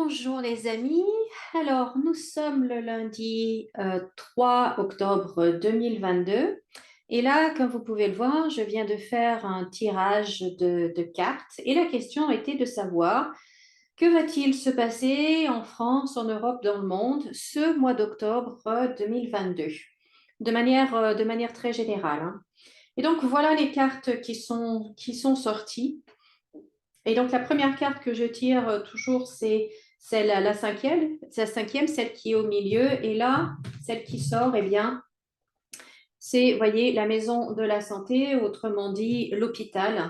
Bonjour les amis. Alors, nous sommes le lundi 3 octobre 2022. Et là, comme vous pouvez le voir, je viens de faire un tirage de cartes. Et la question était de savoir que va-t-il se passer en France, en Europe, dans le monde ce mois d'octobre 2022, de manière très générale, hein. Et donc, voilà les cartes qui sont sorties. Et donc, la première carte que je tire toujours, c'est celle la cinquième, c'est la cinquième, celle qui est au milieu. Et là, celle qui sort, eh bien, c'est, vous voyez, la maison de la santé, autrement dit, l'hôpital.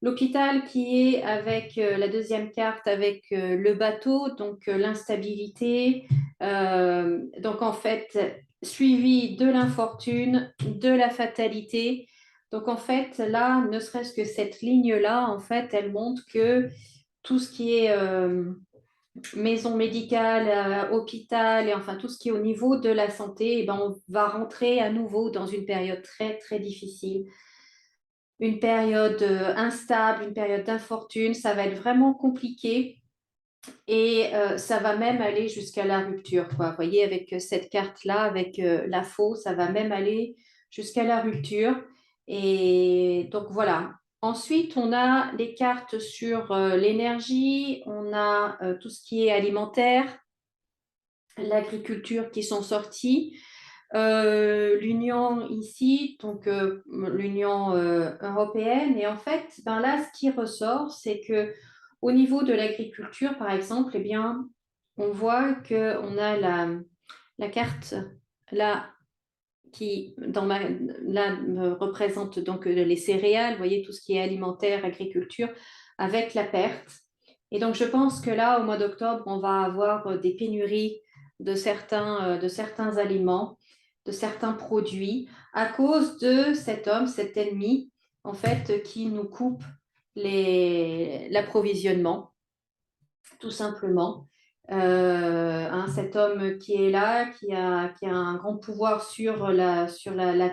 L'hôpital qui est avec la deuxième carte, avec le bateau, donc l'instabilité. Donc, en fait, suivi de l'infortune, de la fatalité. Donc, en fait, là, ne serait-ce que cette ligne-là, en fait, elle montre que tout ce qui est maison médicale, hôpital, et enfin tout ce qui est au niveau de la santé, eh ben, on va rentrer à nouveau dans une période très, très difficile, une période instable, une période d'infortune. Ça va être vraiment compliqué et ça va même aller jusqu'à la rupture, quoi. Vous voyez, avec cette carte-là, avec la faux, ça va même aller jusqu'à la rupture. Et donc voilà. Ensuite, on a les cartes sur l'énergie, on a tout ce qui est alimentaire, l'agriculture qui sont sorties. L'Union ici, donc l'Union européenne. Et en fait, ben là, ce qui ressort, c'est que au niveau de l'agriculture, par exemple, eh bien, on voit qu'on a la carte là qui là, me représente donc les céréales, vous voyez, tout ce qui est alimentaire, agriculture, avec la perte. Et donc, je pense que là, au mois d'octobre, on va avoir des pénuries de certains aliments, de certains produits, à cause de cet homme, cet ennemi, en fait, qui nous coupe l'approvisionnement, tout simplement. Cet homme qui est là, qui a un grand pouvoir sur la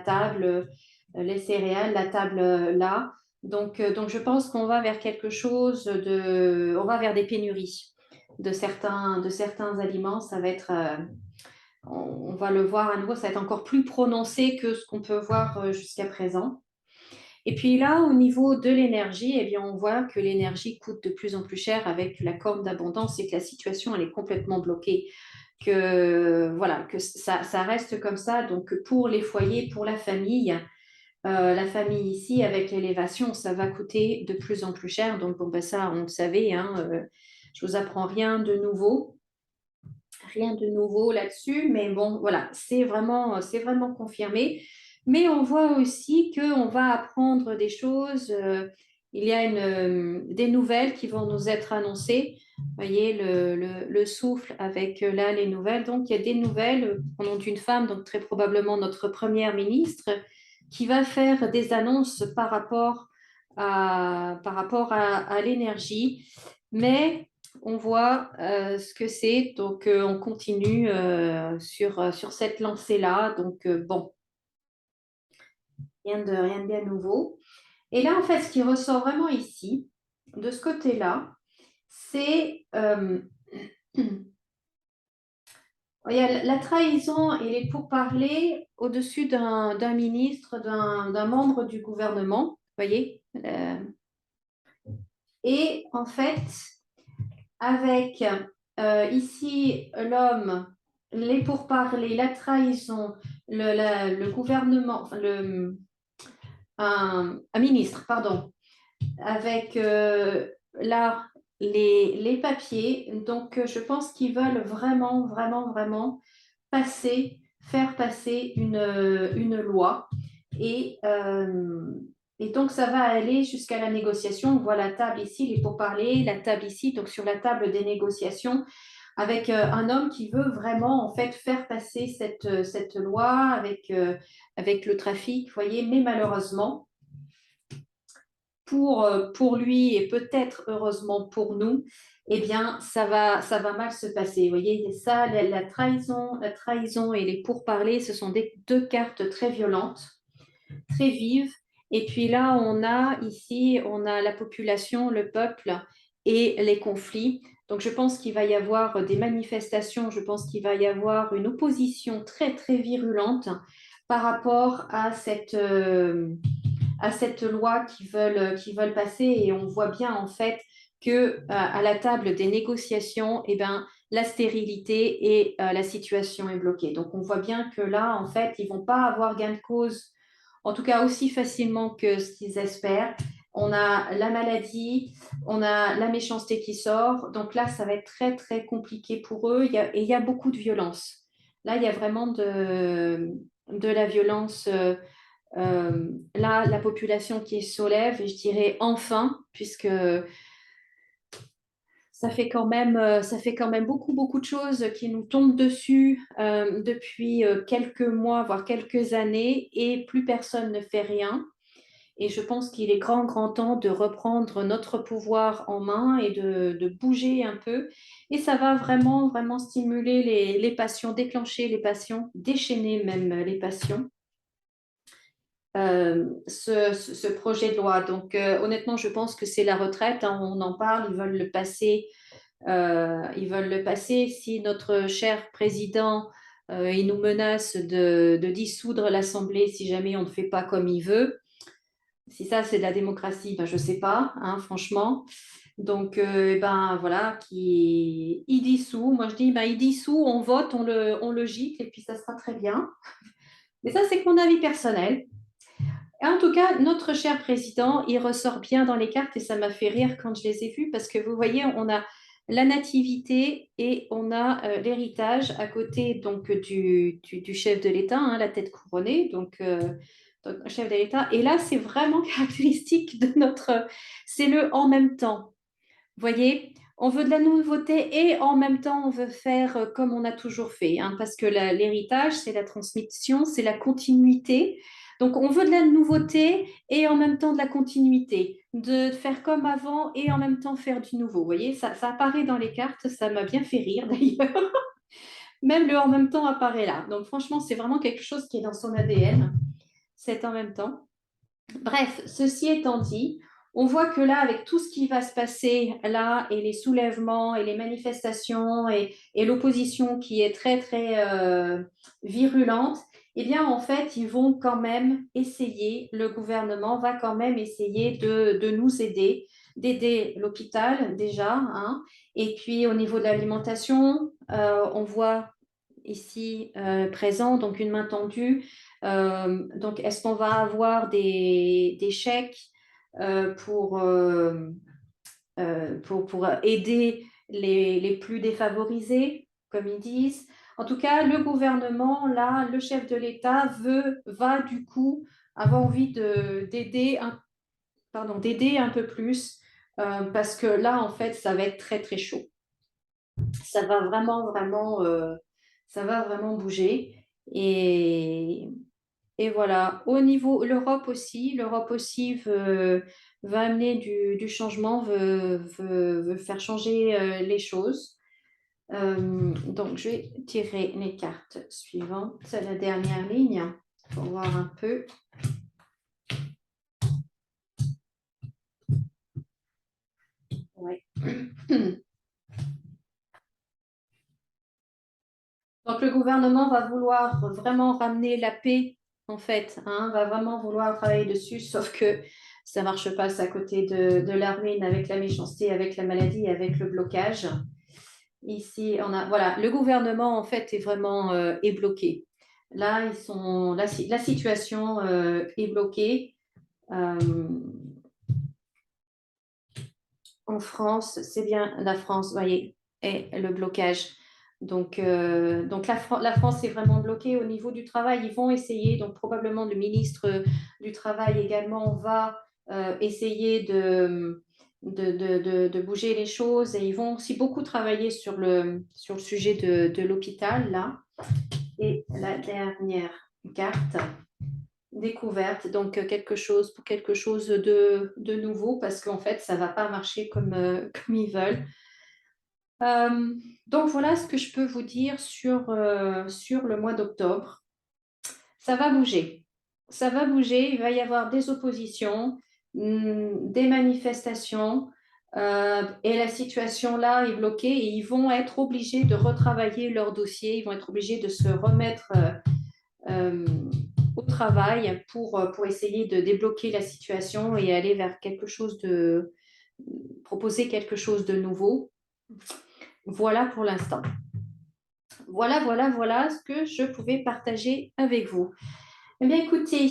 table, les céréales, la table là. Donc, je pense qu'on va vers quelque chose on va vers des pénuries de certains aliments. Ça va être, on va le voir à nouveau, ça va être encore plus prononcé que ce qu'on peut voir jusqu'à présent. Et puis là, au niveau de l'énergie, eh bien, on voit que l'énergie coûte de plus en plus cher avec la corne d'abondance et que la situation, elle est complètement bloquée. Que, voilà, que ça reste comme ça. Donc, pour les foyers, pour la famille ici, avec l'élévation, ça va coûter de plus en plus cher. Donc, bon, ben ça, on le savait, hein, je vous apprends rien de nouveau là-dessus, mais bon, voilà, c'est vraiment confirmé. Mais on voit aussi qu'on va apprendre des choses. Il y a des nouvelles qui vont nous être annoncées. Vous voyez, le souffle avec là les nouvelles. Donc, il y a des nouvelles au nom d'une femme, donc très probablement notre première ministre, qui va faire des annonces par rapport à l'énergie. Mais on voit ce que c'est. Donc, on continue sur cette lancée-là. Donc, bon, rien de bien nouveau. Et là, en fait, ce qui ressort vraiment ici, de ce côté-là, c'est il y a la trahison et les pourparlers au-dessus d'un ministre, d'un membre du gouvernement. Vous voyez. Et en fait, avec ici l'homme, les pourparlers, la trahison, le gouvernement, enfin, un ministre, pardon, avec là les papiers. Donc, je pense qu'ils veulent vraiment, vraiment, vraiment faire passer une loi. Et, euh, et donc, ça va aller jusqu'à la négociation. On voit la table ici, les pourparlers, la table ici, donc sur la table des négociations, avec un homme qui veut vraiment, en fait, faire passer cette loi avec le trafic, vous voyez, mais malheureusement, pour lui et peut-être heureusement pour nous, eh bien, ça va mal se passer. Vous voyez, ça, la trahison et les pourparlers, ce sont deux cartes très violentes, très vives. Et puis là, on a la population, le peuple et les conflits. Donc, je pense qu'il va y avoir des manifestations, je pense qu'il va y avoir une opposition très, très virulente par rapport à cette loi qu'ils veulent passer. Et on voit bien, en fait, que à la table des négociations, eh ben, la stérilité et la situation est bloquée. Donc, on voit bien que là, en fait, ils ne vont pas avoir gain de cause, en tout cas aussi facilement que ce qu'ils espèrent. On a la maladie, on a la méchanceté qui sort. Donc là, ça va être très, très compliqué pour eux. Et il y a beaucoup de violence. Là, il y a vraiment de la violence. Là, la population qui se soulève, et je dirais enfin, puisque ça fait quand même beaucoup, beaucoup de choses qui nous tombent dessus depuis quelques mois, voire quelques années, et plus personne ne fait rien. Et je pense qu'il est grand, grand temps de reprendre notre pouvoir en main et de bouger un peu. Et ça va vraiment, vraiment stimuler les passions, déclencher les passions, déchaîner même les passions. Ce projet de loi. Donc, honnêtement, je pense que c'est la retraite, hein, on en parle, ils veulent le passer. Ils veulent le passer. Si notre cher président, il nous menace de dissoudre l'Assemblée si jamais on ne fait pas comme il veut, si ça c'est de la démocratie, ben, je ne sais pas, hein, franchement. Donc, ben voilà, il dissout. Moi, je dis, ben, il dissout, on vote, on le gicle et puis ça sera très bien. Mais ça, c'est mon avis personnel. En tout cas, notre cher président, il ressort bien dans les cartes et ça m'a fait rire quand je les ai vus parce que vous voyez, on a la nativité et on a l'héritage à côté donc du chef de l'État, hein, la tête couronnée, donc chef de l'État. Et là, c'est vraiment caractéristique de notre... C'est le en même temps. Vous voyez, on veut de la nouveauté et en même temps, on veut faire comme on a toujours fait, hein, parce que l'héritage, c'est la transmission, c'est la continuité. Donc, on veut de la nouveauté et en même temps de la continuité, de faire comme avant et en même temps faire du nouveau. Vous voyez, ça apparaît dans les cartes, ça m'a bien fait rire d'ailleurs. Même le en même temps apparaît là. Donc, franchement, c'est vraiment quelque chose qui est dans son ADN, c'est en même temps. Bref, ceci étant dit, on voit que là, avec tout ce qui va se passer là, et les soulèvements et les manifestations et l'opposition qui est très, très virulente, eh bien, en fait, ils vont quand même essayer, le gouvernement va quand même essayer de nous aider, d'aider l'hôpital déjà, hein, et puis au niveau de l'alimentation, on voit ici présent, donc une main tendue. Donc, est-ce qu'on va avoir des chèques pour aider les plus défavorisés, comme ils disent? En tout cas, le gouvernement, là, le chef de l'État va du coup avoir envie d'aider un peu plus parce que là, en fait, ça va être très, très chaud. Ça va vraiment, vraiment, ça va vraiment bouger. Et voilà, au niveau, l'Europe aussi veut amener du changement, veut faire changer les choses. Donc, je vais tirer les cartes suivantes, la dernière ligne, pour voir un peu. Ouais. Donc, le gouvernement va vouloir vraiment ramener la paix, en fait, hein, va vraiment vouloir travailler dessus, sauf que ça ne marche pas, c'est à côté de la ruine avec la méchanceté, avec la maladie, avec le blocage. Ici, voilà, le gouvernement, en fait, est vraiment est bloqué. Là, la situation est bloquée. Euh, en France, c'est bien la France, vous voyez, est le blocage. Donc la France est vraiment bloquée au niveau du travail. Ils vont essayer, donc probablement le ministre du Travail également va essayer de bouger les choses et ils vont aussi beaucoup travailler sur le sujet de l'hôpital, là. Et la dernière carte, découverte, donc quelque chose de nouveau parce qu'en fait, ça ne va pas marcher comme ils veulent. Donc voilà ce que je peux vous dire sur le mois d'octobre. Ça va bouger. Ça va bouger. Il va y avoir des oppositions, des manifestations. Et la situation là est bloquée et ils vont être obligés de retravailler leur dossier, ils vont être obligés de se remettre euh, au travail pour essayer de débloquer la situation et aller vers quelque chose de proposer quelque chose de nouveau. Voilà pour l'instant. Voilà ce que je pouvais partager avec vous. Eh bien, écoutez,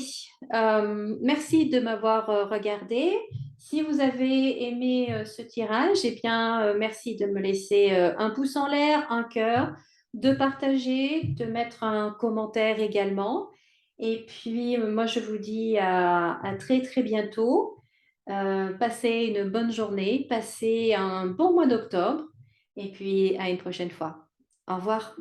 merci de m'avoir regardé. Si vous avez aimé ce tirage, eh bien, merci de me laisser un pouce en l'air, un cœur, de partager, de mettre un commentaire également. Et puis, moi, je vous dis à très, très bientôt. Passez une bonne journée, passez un bon mois d'octobre et puis à une prochaine fois. Au revoir.